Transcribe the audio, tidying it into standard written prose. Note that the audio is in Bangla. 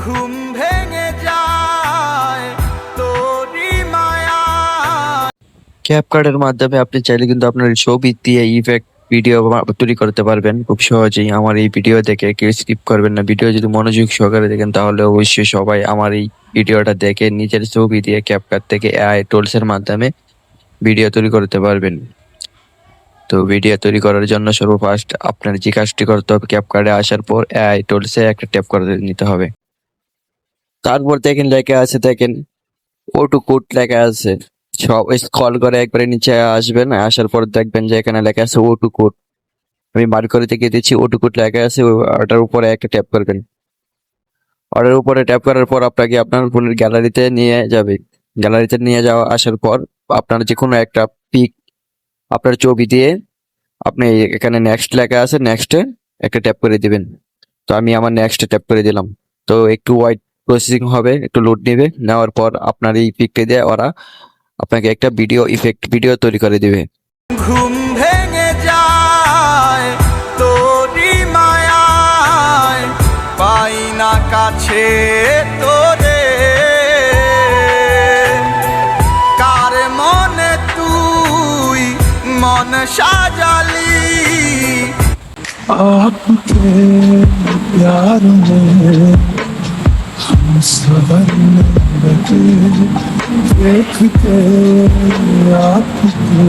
ঘুম ভেঙে যায় তোরি মায়া। ক্যাপকাটের মাধ্যমে আপনি চাইলে কিন্তু আপনার ছবি দিয়ে ইফেক্ট ভিডিও তৈরি করতে পারবেন খুব সহজেই। আমার এই ভিডিও দেখে কেউ স্কিপ করবেন না, ভিডিও যদি মনোযোগ সহকারে দেখেন তাহলে অবশ্যই সবাই আমার এই ভিডিওটা দেখে নিজের ছবি দিয়ে ক্যাপকাট থেকে এআই টুলস এর মাধ্যমে ভিডিও তৈরি করতে পারবেন। তো ভিডিও তৈরি করার জন্য সর্বফার্স্ট আপনার যে কাজটি করতে হবে, ক্যাপকাটে আসার পর এআই টুলস এ একটা ট্যাপ করে নিতে হবে। তারপর দেখেন লেখা আছে, দেখেন অটো কোড লেখা আছে, সব স্ক্রল করে একবারে নিচে আসবেন। আসার পর দেখবেন যে এখানে লেখা আছে অটো কোড। আমি বার করে থেকে দিচ্ছি, অটো কোড লেখা আছে, ওটার উপরে একটা ট্যাপ করবেন। ওটার উপরে ট্যাপ করার পর আপনাকে আপনার ফোনের গ্যালারিতে নিয়ে যাবে। গ্যালারিতে নিয়ে যাওয়া আসার পর আপনার যে কোনো একটা পিক আপনার ছবি দিয়ে আপনি এখানে নেক্সট লেখা আছে, নেক্সটে একটা ট্যাপ করে দিবেন। তো আমি আমার নেক্সটে ট্যাপ করে দিলাম। তো একটু ওয়াইট প্রসেসিং হবে, একটু লোড নেবে। নেওয়ার পর আপনার এই পিকটা দিয়ে ওরা আপনাকে একটা ভিডিও ইফেক্ট ভিডিও তৈরি করে দিবে। ঘুম ভেঙে যায় তোরি মায়ায়, পাই না কাছে তোরে। কার মনে তুই মন সাজালি, आपके प्यार में हम संवरने लगे, देखते आपके